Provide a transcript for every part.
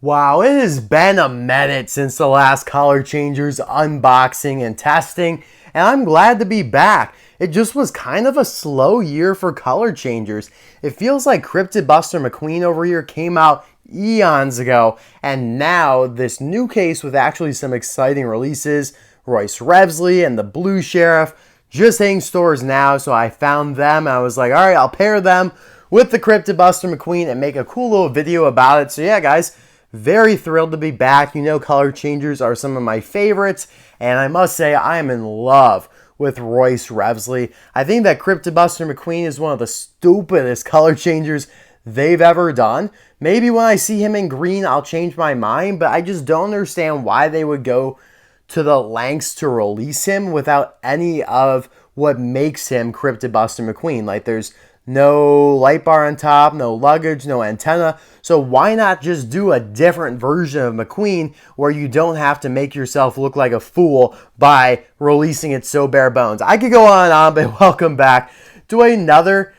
Wow, it has been a minute since the last Color Changers unboxing and testing, and I'm glad to be back. It just was kind of a slow year for Color Changers. It feels like Cryptid Buster McQueen over here came out eons ago, and now this new case with actually some exciting releases, Royce Revsley and the Blue Sheriff, just hitting stores now, so I found them, and I was like, alright, I'll pair them with the Cryptid Buster McQueen and make a cool little video about it. So yeah, guys, very thrilled to be back. You know, Color Changers are some of my favorites, and I must say I am in love with Royce Revsley. I think that Cryptid Buster McQueen is one of the stupidest Color Changers they've ever done. Maybe when I see him in green, I'll change my mind, but I just don't understand why they would go to the lengths to release him without any of what makes him Cryptid Buster McQueen. Like, there's no light bar on top, no luggage, no antenna. So why not just do a different version of McQueen where you don't have to make yourself look like a fool by releasing it so bare bones? I could go on and on, but welcome back to another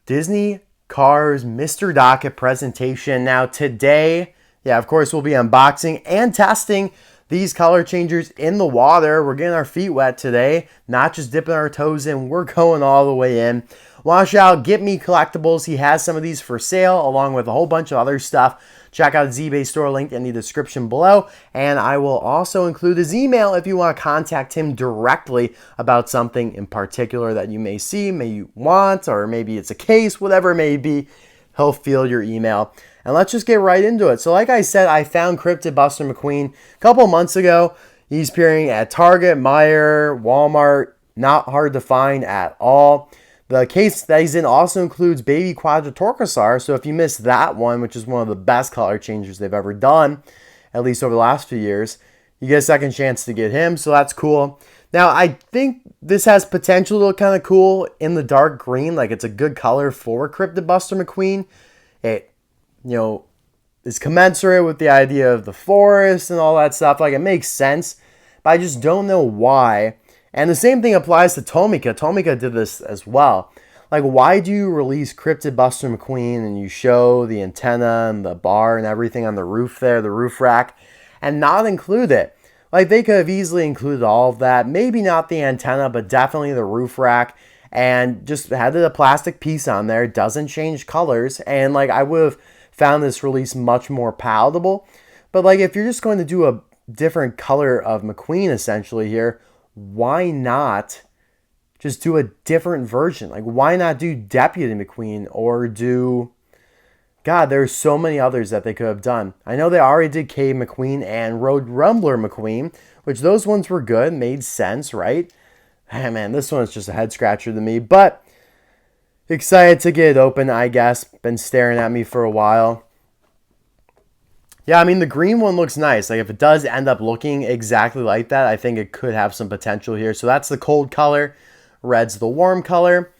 Disney Cars Mr. Docket presentation. Now today, yeah, of course, we'll be unboxing and testing these Color Changers in the water. We're getting our feet wet today, not just dipping our toes in. We're going all the way in. Want to shout out GetMeCollecitlbes. He has some of these for sale along with a whole bunch of other stuff. Check out his eBay store link in the description below. And I will also include his email if you want to contact him directly about something in particular that you may see, may you want, or maybe it's a case, whatever it may be. He'll field your email. And let's just get right into it. So like I said, I found Cryptid Buster McQueen a couple months ago. He's appearing at Target, Meijer, Walmart. Not hard to find at all. The case that he's in also includes Baby Quadratorkosaur, so if you missed that one, which is one of the best Color Changers they've ever done, at least over the last few years, you get a second chance to get him, so that's cool. Now, I think this has potential to look kind of cool in the dark green, like it's a good color for Cryptid Buster McQueen. It, is commensurate with the idea of the forest and all that stuff, like it makes sense, but I just don't know why. And the same thing applies to Tomika. Tomika did this as well. Like, why do you release Cryptid Buster McQueen and you show the antenna and the bar and everything on the roof there, the roof rack, and not include it? Like, they could have easily included all of that. Maybe not the antenna, but definitely the roof rack. And just had the plastic piece on there. It doesn't change colors. And, like, I would have found this release much more palatable. But, like, if you're just going to do a different color of McQueen, essentially, here, why not just do a different version? Like, why not do Deputy McQueen or do... God, there's so many others that they could have done. I know they already did Cave McQueen and Road Rumbler McQueen, which those ones were good, made sense, right? Hey, man, this one is just a head scratcher to me, but excited to get it open, I guess. Been staring at me for a while. Yeah, I mean, the green one looks nice. Like, if it does end up looking exactly like that, I think it could have some potential here. So that's the cold color. Red's the warm color.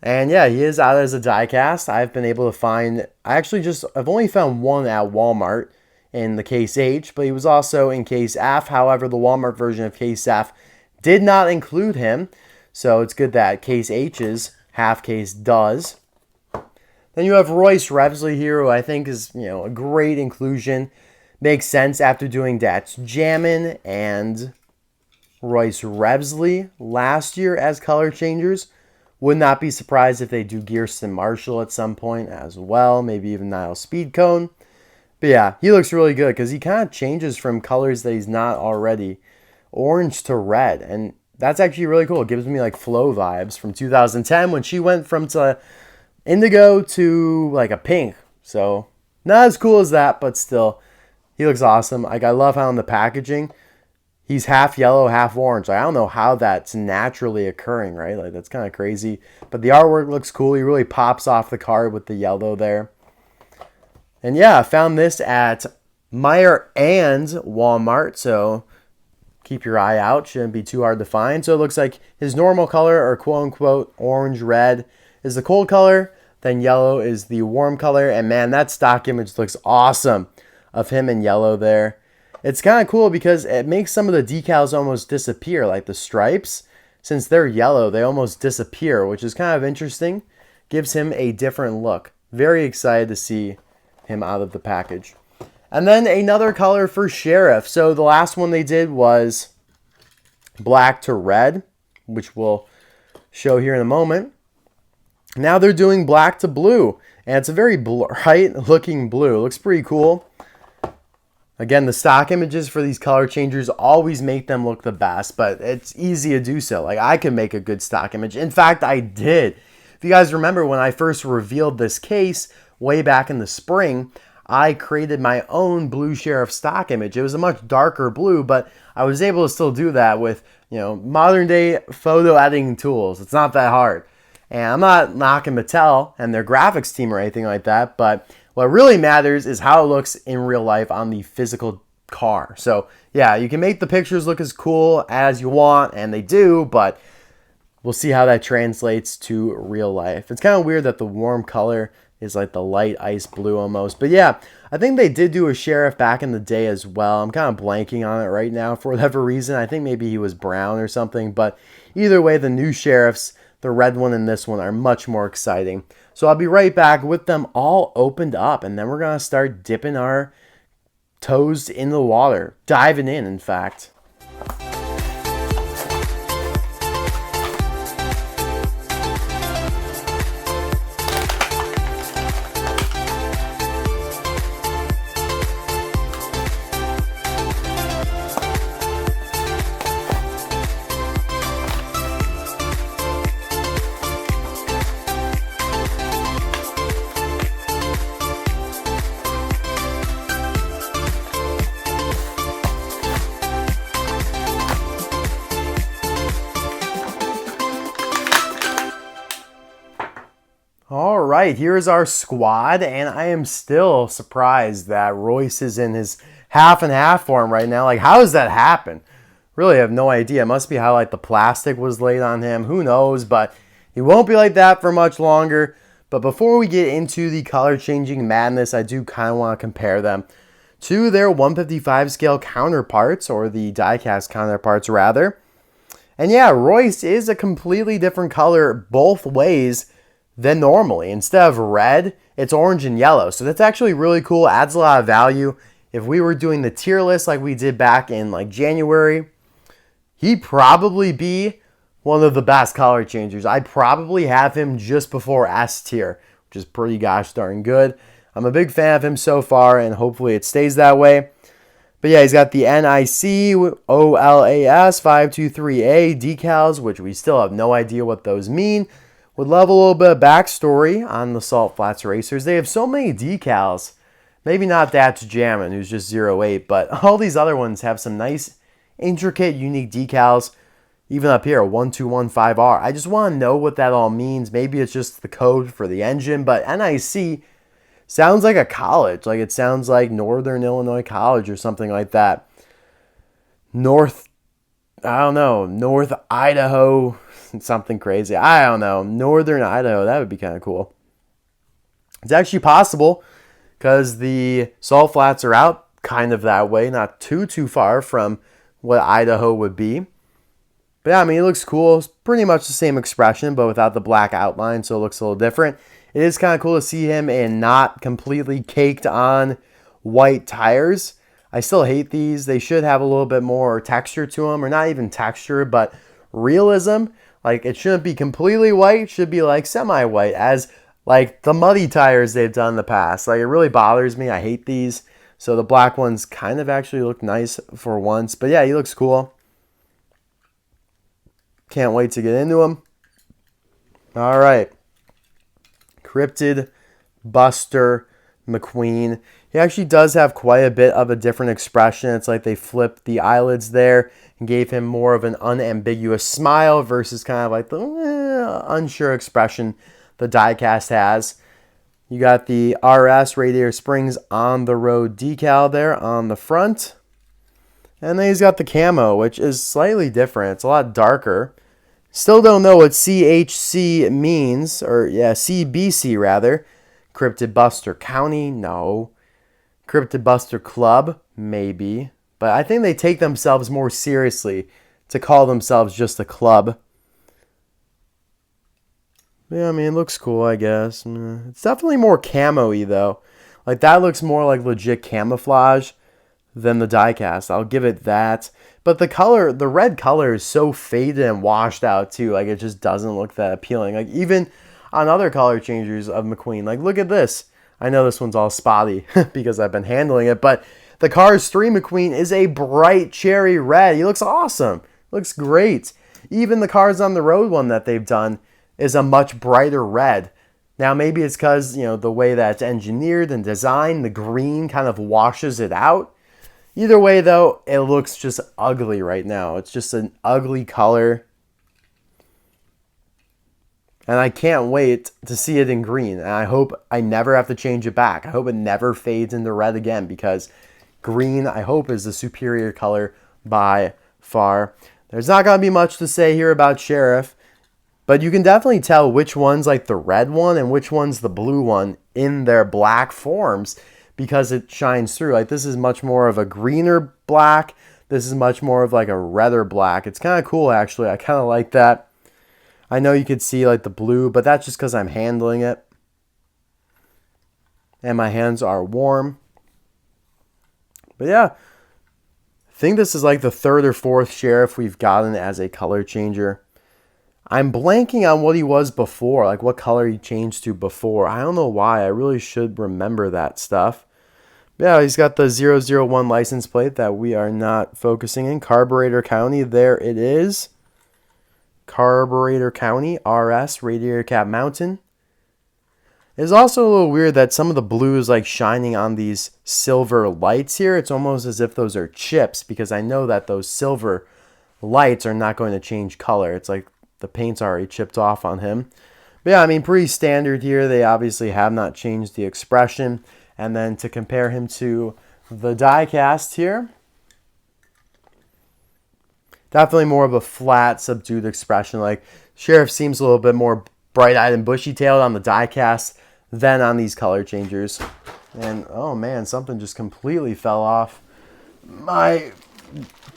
And yeah, he is out as a diecast. I've been able to find... I've only found one at Walmart in the case H, but he was also in case F. However, the Walmart version of case F did not include him. So it's good that case H's half case does. Then you have Royce Revsley here, who I think is, a great inclusion. Makes sense after doing That's Jammin' and Royce Revsley last year as Color Changers. Would not be surprised if they do Gearston Marshall at some point as well. Maybe even Niles Speedcone. But yeah, he looks really good because he kind of changes from colors that he's not already. Orange to red. And that's actually really cool. It gives me like Flo vibes from 2010 when she went from indigo to like a pink. So not as cool as that, but still, he looks awesome. Like, I love how in the packaging he's half yellow, half orange. Like, I don't know how that's naturally occurring, right? Like, that's kind of crazy, but the artwork looks cool. He really pops off the card with the yellow there. And yeah, I found this at Meijer and Walmart, so keep your eye out. Shouldn't be too hard to find. So it looks like his normal color, or quote unquote orange red, is the cold color, then yellow is the warm color, and man, that stock image looks awesome of him in yellow there. It's kind of cool because it makes some of the decals almost disappear, like the stripes. Since they're yellow, they almost disappear, which is kind of interesting. Gives him a different look. Very excited to see him out of the package. And then another color for Sheriff. So the last one they did was black to red, which we'll show here in a moment. Now they're doing black to blue, and it's a very bright looking blue. It looks pretty cool. Again, the stock images for these color changers always make them look the best, but it's easy to do so. Like, I can make a good stock image. In fact, I did. If you guys remember when I first revealed this case way back in the spring, I created my own blue Sheriff stock image. It was a much darker blue, but I was able to still do that with, modern day photo editing tools. It's not that hard. And I'm not knocking Mattel and their graphics team or anything like that, but what really matters is how it looks in real life on the physical car. So yeah, you can make the pictures look as cool as you want, and they do, but we'll see how that translates to real life. It's kind of weird that the warm color is like the light ice blue almost. But yeah, I think they did do a Sheriff back in the day as well. I'm kind of blanking on it right now for whatever reason. I think maybe he was brown or something. But either way, the new Sheriffs, the red one and this one, are much more exciting. So I'll be right back with them all opened up, and then we're going to start dipping our toes in the water. Diving in fact. All right, here's our squad, and I am still surprised that Royce is in his half and half form right now. Like, how does that happen? Really have no idea. It must be how, like, the plastic was laid on him. Who knows? But he won't be like that for much longer. But before we get into the color-changing madness, I do kind of want to compare them to their 155 scale counterparts, or the diecast counterparts, rather. And yeah, Royce is a completely different color both ways than normally. Instead of red, it's orange and yellow. So that's actually really cool. Adds a lot of value. If we were doing the tier list like we did back in like January, he'd probably be one of the best color changers. I'd probably have him just before S tier, which is pretty gosh darn good. I'm a big fan of him so far, and hopefully it stays that way. But yeah, he's got the NIC OLAS 523A decals, which we still have no idea what those mean. Would love a little bit of backstory on the Salt Flats Racers. They have so many decals. Maybe not That's Jammin', who's just 08, but all these other ones have some nice, intricate, unique decals. Even up here, 1215R. I just want to know what that all means. Maybe it's just the code for the engine, but NIC sounds like a college. Like, it sounds like Northern Illinois College or something like that. North Idaho, something crazy. I don't know. Northern Idaho, that would be kind of cool. It's actually possible because the Salt Flats are out kind of that way, not too far from what Idaho would be. But yeah, I mean, it looks cool. It's pretty much the same expression, but without the black outline, so it looks a little different. It is kind of cool to see him in not completely caked on white tires. I still hate these. They should have a little bit more texture to them, or not even texture, but realism. Like, it shouldn't be completely white. It should be like semi-white, as like the muddy tires they've done in the past. Like, it really bothers me. I hate these. So the black ones kind of actually look nice for once. But yeah, he looks cool. Can't wait to get into him. All right. Cryptid Buster McQueen. He actually does have quite a bit of a different expression. It's like they flipped the eyelids there and gave him more of an unambiguous smile versus kind of like the unsure expression the diecast has. You got the RS Radiator Springs on the road decal there on the front. And then he's got the camo, which is slightly different. It's a lot darker. Still don't know what CHC means, or yeah, CBC rather. Cryptid Buster County? No. Cryptid Buster Club? Maybe. But I think they take themselves more seriously to call themselves just a club. Yeah, I mean, it looks cool, I guess. It's definitely more camo-y, though. Like, that looks more like legit camouflage than the diecast. I'll give it that. But the color, the red color is so faded and washed out too. Like, it just doesn't look that appealing. Like, even on other color changers of McQueen, like, look at this. I know this one's all spotty because I've been handling it, but the Cars 3 McQueen is a bright cherry red. He looks awesome. Looks great. Even the Cars on the Road one that they've done is a much brighter red. Now, maybe it's because, you know, the way that it's engineered and designed, the green kind of washes it out. Either way, though, it looks just ugly right now. It's just an ugly color. And I can't wait to see it in green. And I hope I never have to change it back. I hope it never fades into red again, because green, I hope, is the superior color by far. There's not going to be much to say here about Sheriff, but you can definitely tell which one's like the red one and which one's the blue one in their black forms, because it shines through. Like, this is much more of a greener black. This is much more of like a redder black. It's kind of cool, actually. I kind of like that. I know you could see like the blue, but that's just because I'm handling it. And my hands are warm. But yeah, I think this is like the third or fourth Sheriff we've gotten as a color changer. I'm blanking on what he was before, like what color he changed to before. I don't know why. I really should remember that stuff. Yeah, he's got the 001 license plate that we are not focusing in. Carburetor County, there it is. Carburetor County, RS, Radiator Cap Mountain. It's also a little weird that some of the blue is like shining on these silver lights here. It's almost as if those are chips, because I know that those silver lights are not going to change color. It's like the paint's already chipped off on him. But yeah, I mean, pretty standard here. They obviously have not changed the expression. And then to compare him to the diecast here, definitely more of a flat, subdued expression. Like, Sheriff seems a little bit more bright-eyed and bushy-tailed on the diecast than on these color changers. And, oh man, something just completely fell off my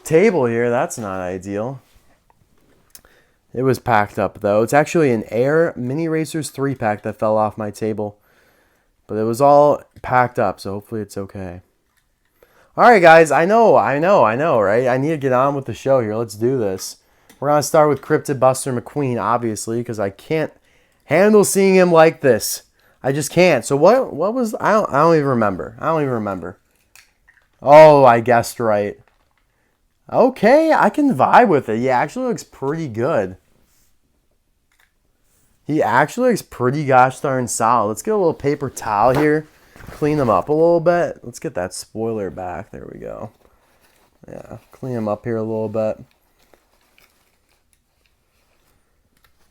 table here. That's not ideal. It was packed up, though. It's actually an Air Mini Racers 3-pack that fell off my table. But it was all packed up, so hopefully it's okay. All right, guys, I know, right? I need to get on with the show here. Let's do this. We're going to start with Cryptid Buster McQueen, obviously, because I can't handle seeing him like this. I just can't. So what was... I don't even remember. Oh, I guessed right. Okay, I can vibe with it. He actually looks pretty good. He actually looks pretty gosh darn solid. Let's get a little paper towel here. Clean him up a little bit. Let's get that spoiler back. There we go. Yeah, clean him up here a little bit.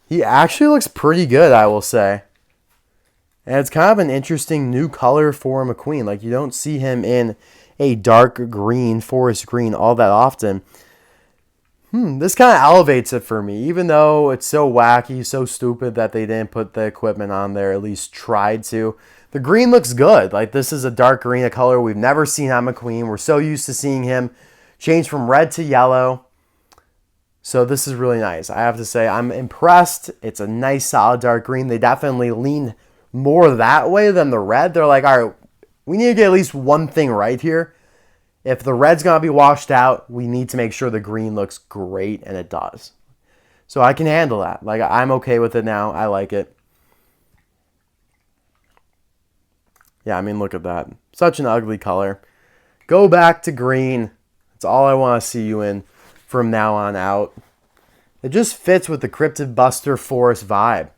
He actually looks pretty good, I will say. And it's kind of an interesting new color for McQueen. Like, you don't see him in a dark green, forest green, all that often. This kind of elevates it for me, even though it's so wacky, so stupid that they didn't put the equipment on there, at least tried to. The green looks good. Like, this is a dark green, a color we've never seen on McQueen. We're so used to seeing him change from red to yellow. So this is really nice. I have to say, I'm impressed. It's a nice, solid dark green. They definitely lean more that way than the red. They're like, all right, we need to get at least one thing right here. If the red's going to be washed out, we need to make sure the green looks great, and it does. So I can handle that. Like, I'm okay with it now. I like it. Yeah, I mean, look at that. Such an ugly color. Go back to green. That's all I want to see you in from now on out. It just fits with the Cryptid Buster Forest vibe.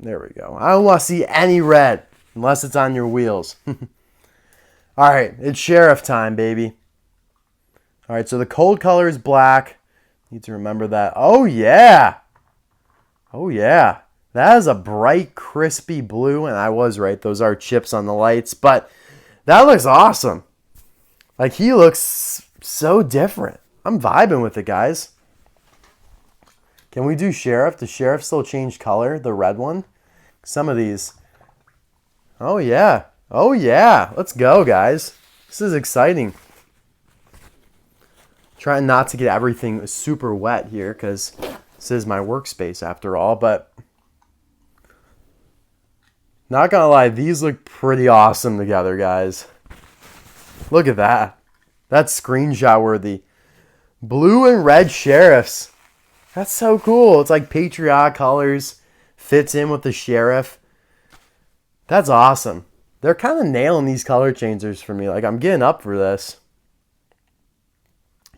There we go. I don't want to see any red unless it's on your wheels. All right, it's Sheriff time, baby. All right, so the cold color is black. Need to remember that. Oh, yeah. Oh, yeah. That is a bright, crispy blue, and I was right. Those are chips on the lights, but that looks awesome. Like, he looks so different. I'm vibing with it, guys. Can we do Sheriff? Does Sheriff still change color, the red one? Some of these. Oh, yeah. Oh, yeah. Let's go, guys. This is exciting. Trying not to get everything super wet here because this is my workspace after all, but Not gonna lie, these look pretty awesome together, guys. Look at that. That's screenshot worthy. Blue and red sheriffs. That's so cool. It's like patriotic colors. Fits in with the sheriff. That's awesome. They're kind of nailing these color changers for me. Like, I'm getting up for this.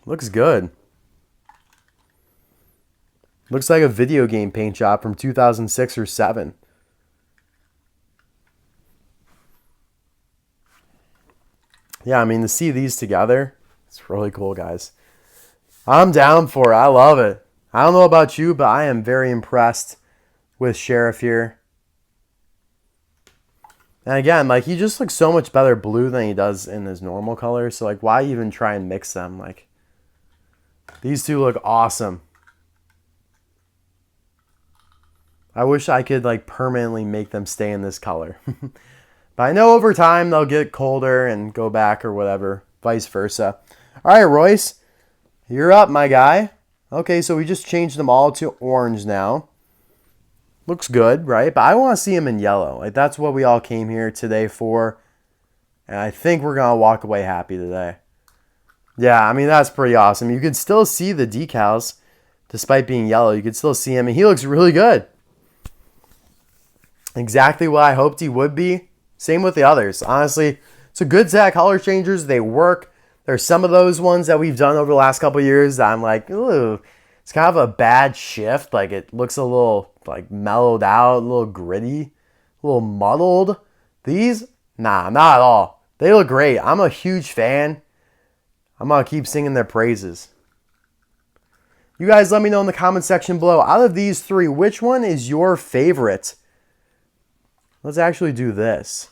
Looks good. Looks like a video game paint job from 2006 or 7. Yeah, I mean, to see these together, it's really cool, guys. I'm down for it. I love it. I don't know about you, but I am very impressed with Sheriff here. And again, like, he just looks so much better blue than he does in his normal color. So, like, why even try and mix them? Like, these two look awesome. I wish I could, like, permanently make them stay in this color. But I know over time they'll get colder and go back or whatever, vice versa. All right, Royce, you're up, my guy. Okay, so we just changed them all to orange now. Looks good, right? But I want to see him in yellow. Like, that's what we all came here today for. And I think we're going to walk away happy today. Yeah, I mean, that's pretty awesome. You can still see the decals despite being yellow. You can still see him, and he looks really good. Exactly what I hoped he would be. Same with the others. Honestly, it's a good set of color changers. They work. There's some of those ones that we've done over the last couple of years that I'm like, ooh, it's kind of a bad shift. Like, it looks a little, like, mellowed out, a little gritty, a little muddled. These, nah, not at all. They look great. I'm a huge fan. I'm going to keep singing their praises. You guys let me know in the comment section below. Out of these three, which one is your favorite? Let's actually do this.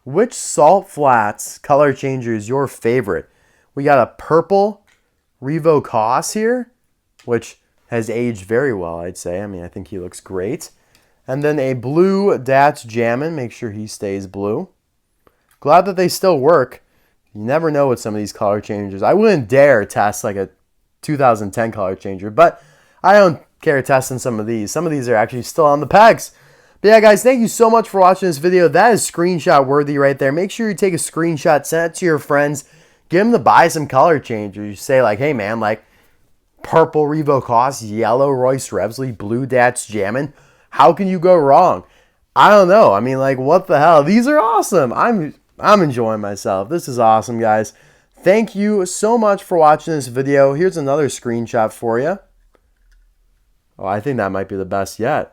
Which Salt Flats color changer is your favorite? We got a purple Revo Koss here, which has aged very well, I'd say. I mean, I think he looks great. And then a blue Dats Jammin'. Make sure he stays blue. Glad that they still work. You never know with some of these color changers. I wouldn't dare test like a 2010 color changer, but I don't care testing some of these. Some of these are actually still on the pegs. But yeah, guys, thank you so much for watching this video. That is screenshot worthy right there. Make sure you take a screenshot, send it to your friends, get them to buy some color changers. You say like, hey man, like purple Revo Koss, yellow Royce Revsley, blue Dats Jammin'. How can you go wrong? I don't know. I mean, like, what the hell? These are awesome. I'm enjoying myself. This is awesome, guys. Thank you so much for watching this video. Here's another screenshot for you. Oh, I think that might be the best yet.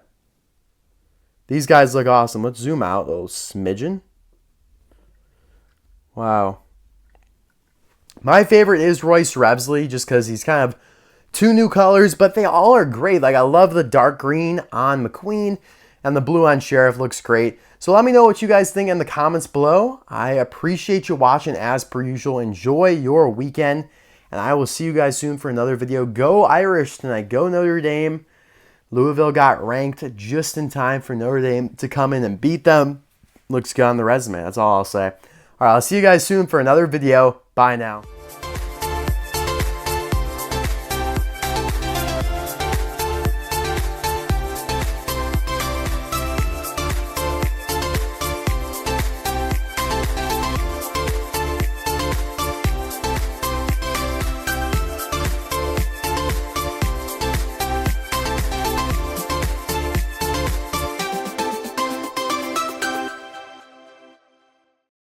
These guys look awesome. Let's zoom out a little smidgen. Wow. My favorite is Royce Revsley just because he's kind of two new colors, but they all are great. Like, I love the dark green on McQueen and the blue on Sheriff looks great. So let me know what you guys think in the comments below. I appreciate you watching as per usual. Enjoy your weekend, and I will see you guys soon for another video. Go Irish tonight. Go Notre Dame. Louisville got ranked just in time for Notre Dame to come in and beat them. Looks good on the resume. That's all I'll say. All right, I'll see you guys soon for another video. Bye now.